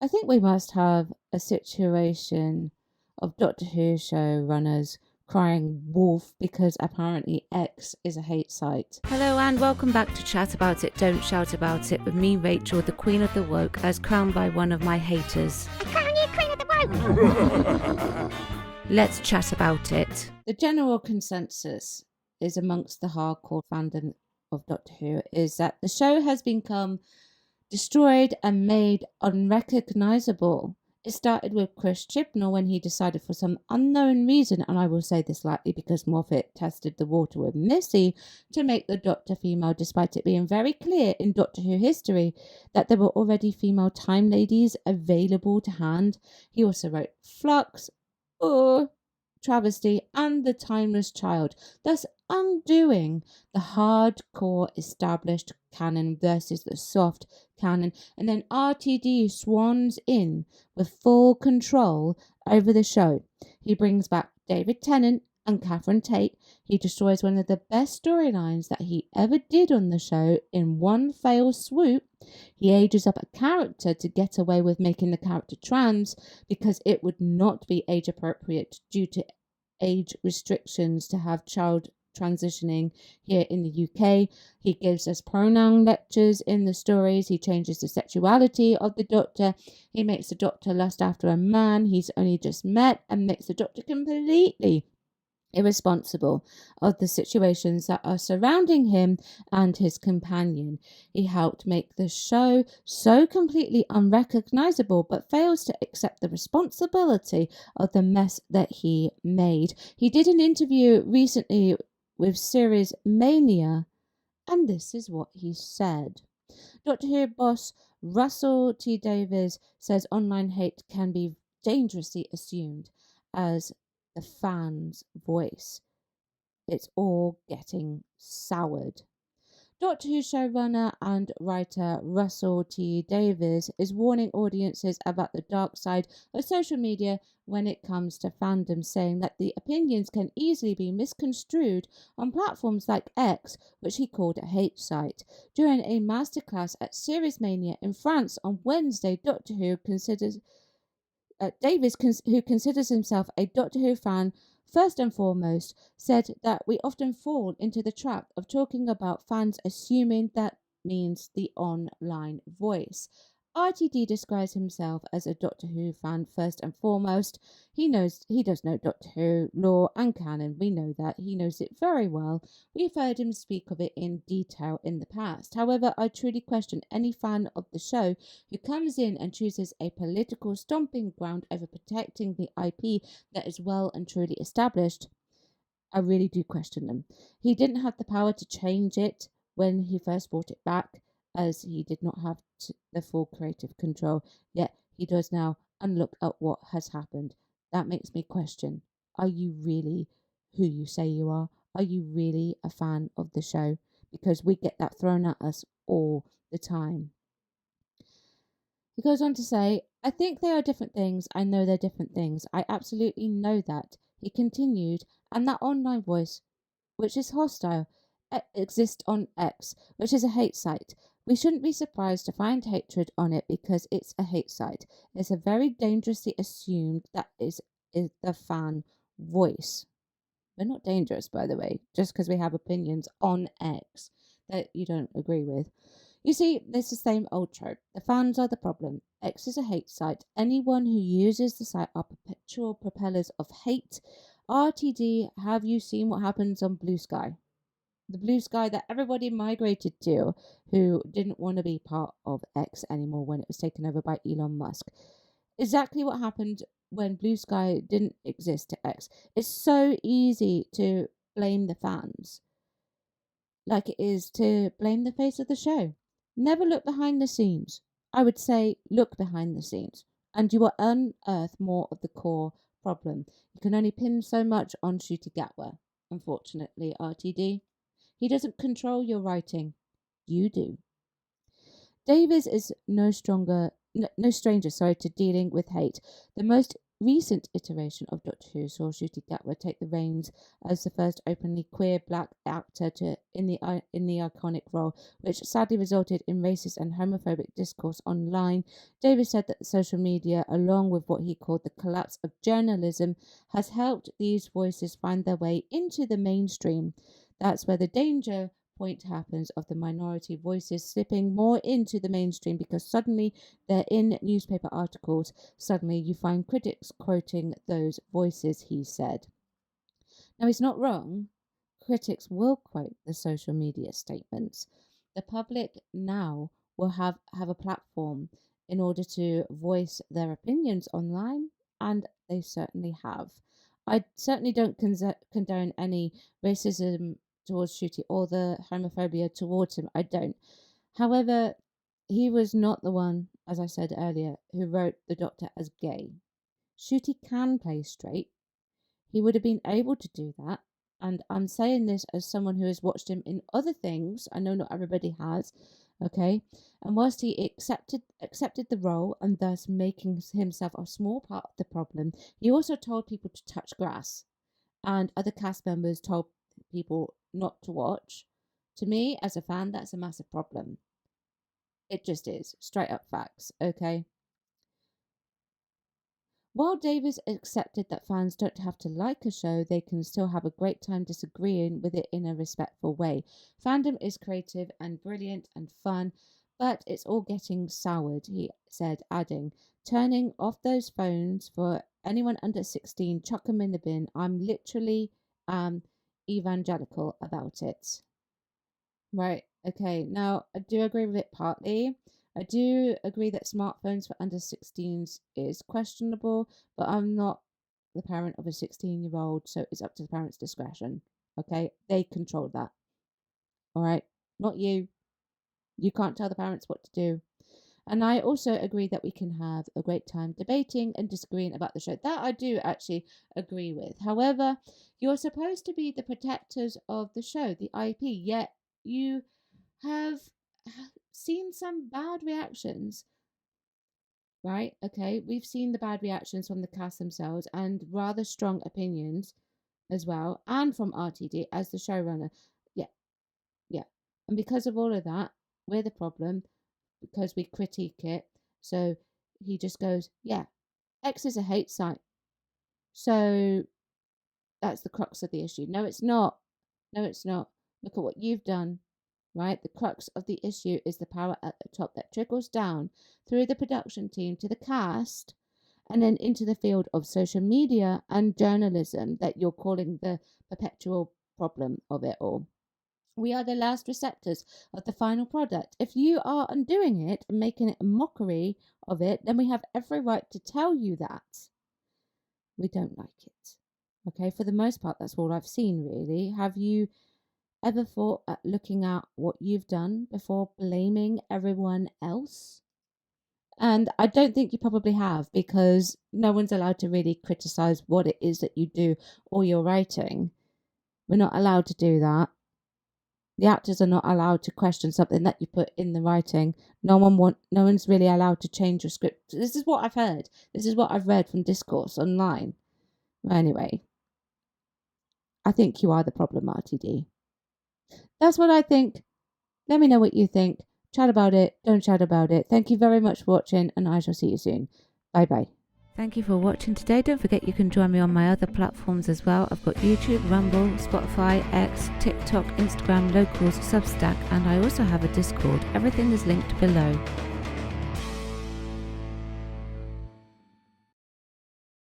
I think we must have a situation of Doctor Who showrunners crying wolf because apparently X is a hate site. Hello and welcome back to Chat About It, Don't Shout About It with me, Rachel, the Queen of the Woke, as crowned by one of my haters. Crown you Queen of the Woke! Let's chat about it. The general consensus is amongst the hardcore fandom of Doctor Who is that the show has become destroyed and made unrecognizable. It started with Chris Chibnall when he decided for some unknown reason, and I will say this lightly because Moffat tested the water with Missy to make the Doctor female, despite it being very clear in Doctor Who history that there were already female Time Ladies available to hand. He also wrote Flux, Travesty, and The Timeless Child, thus undoing the hardcore established canon versus the soft canon, and then RTD swans in with full control over the show. He brings back David Tennant and Catherine Tate. He destroys one of the best storylines that he ever did on the show in one fell swoop. He ages up a character to get away with making the character trans because it would not be age appropriate due to age restrictions to have child transitioning here in the UK. He gives us pronoun lectures in the stories. He changes the sexuality of the Doctor. He makes the Doctor lust after a man he's only just met and makes the Doctor completely irresponsible of the situations that are surrounding him and his companion. He helped make the show so completely unrecognizable but fails to accept the responsibility of the mess that he made. He did an interview recently with Series Mania, and this is what he said. Doctor Who boss Russell T. Davies says online hate can be dangerously assumed as the fan's voice. It's all getting soured. Doctor Who showrunner and writer Russell T. Davies is warning audiences about the dark side of social media when it comes to fandom, saying that the opinions can easily be misconstrued on platforms like X, which he called a hate site. During a masterclass at Series Mania in France on Wednesday, Doctor Who Davies, who considers himself a Doctor Who fan first and foremost, said that we often fall into the trap of talking about fans assuming that means the online voice. RTD describes himself as a Doctor Who fan first and foremost. He does know Doctor Who lore and canon. We know that. He knows it very well. We've heard him speak of it in detail in the past. However, I truly question any fan of the show who comes in and chooses a political stomping ground over protecting the IP that is well and truly established. I really do question them. He didn't have the power to change it when he first brought it back, as he did not have the full creative control, yet he does now, and look at what has happened. That makes me question, are you really who you say you are? Are you really a fan of the show? Because we get that thrown at us all the time. He goes on to say, I think they are different things. I know they're different things. I absolutely know that. He continued, and that online voice, which is hostile, exists on X, which is a hate site. We shouldn't be surprised to find hatred on it because it's a hate site. It's a very dangerously assumed that is the fan voice. We're not dangerous, by the way, just because we have opinions on X that you don't agree with. You see, it's the same old trope. The fans are the problem. X is a hate site. Anyone who uses the site are perpetual propellers of hate. RTD, have you seen what happens on Blue Sky? The Blue Sky that everybody migrated to, who didn't want to be part of X anymore when it was taken over by Elon Musk. Exactly what happened when Blue Sky didn't exist to X. It's so easy to blame the fans, like it is to blame the face of the show. Never look behind the scenes. I would say look behind the scenes, and you will unearth more of the core problem. You can only pin so much on Ncuti Gatwa, unfortunately, RTD. He doesn't control your writing. You do. Davies is no stronger no stranger, to dealing with hate. The most recent iteration of Doctor Who saw Ncuti Gatwa take the reins as the first openly queer black actor in the iconic role, which sadly resulted in racist and homophobic discourse online. Davis said that social media, along with what he called the collapse of journalism, has helped these voices find their way into the mainstream. That's where the danger point happens of the minority voices slipping more into the mainstream, because suddenly they're in newspaper articles. Suddenly you find critics quoting those voices, he said. Now, he's not wrong. Critics will quote the social media statements. The public now will have a platform in order to voice their opinions online, and they certainly have. I certainly don't condone any racism towards Ncuti or the homophobia towards him. I don't. However, he was not the one, as I said earlier, who wrote the Doctor as gay. Ncuti can play straight. He would have been able to do that. And I'm saying this as someone who has watched him in other things. I know not everybody has, okay? And whilst he accepted the role and thus making himself a small part of the problem, he also told people to touch grass. And other cast members told people not to watch. To me, as a fan, that's a massive problem. It just is. Straight up facts, okay? While Davis accepted that fans don't have to like a show, they can still have a great time disagreeing with it in a respectful way. Fandom is creative and brilliant and fun, but it's all getting soured, he said, adding, turning off those phones for anyone under 16, chuck them in the bin. I'm literally evangelical about it. Right, okay. Now, I do agree with it partly. I do agree that smartphones for under 16s is questionable, but I'm not the parent of a 16-year-old, so it's up to the parent's discretion. Okay, they control that. All right, not you. You can't tell the parents what to do. And I also agree that we can have a great time debating and disagreeing about the show. That I do actually agree with. However, you're supposed to be the protectors of the show, the IP, yet you have seen some bad reactions, right? Okay, we've seen the bad reactions from the cast themselves and rather strong opinions as well, and from RTD as the showrunner. Yeah. And because of all of that, we're the problem because we critique it. So he just goes, yeah, X is a hate site. So that's the crux of the issue. No, it's not. No, it's not. Look at what you've done. Right? The crux of the issue is the power at the top that trickles down through the production team to the cast and then into the field of social media and journalism that you're calling the perpetual problem of it all. We are the last receptors of the final product. If you are undoing it and making it a mockery of it, then we have every right to tell you that. We don't like it. Okay, for the most part, that's all I've seen, really. Have you ever thought at looking at what you've done before blaming everyone else? And I don't think you probably have, because no one's allowed to really criticize what it is that you do or your writing. We're not allowed to do that. The actors are not allowed to question something that you put in the writing. No one's really allowed to change your script. This is what I've heard. This is what I've read from discourse online. Anyway, I think you are the problem, RTD. That's what I think. Let me know what you think. Chat about it. Don't chat about it. Thank you very much for watching, and I shall see you soon. Bye bye. Thank you for watching today. Don't forget you can join me on my other platforms as well. I've got YouTube, Rumble, Spotify, X, TikTok, Instagram, Locals, Substack, and I also have a Discord. Everything is linked below.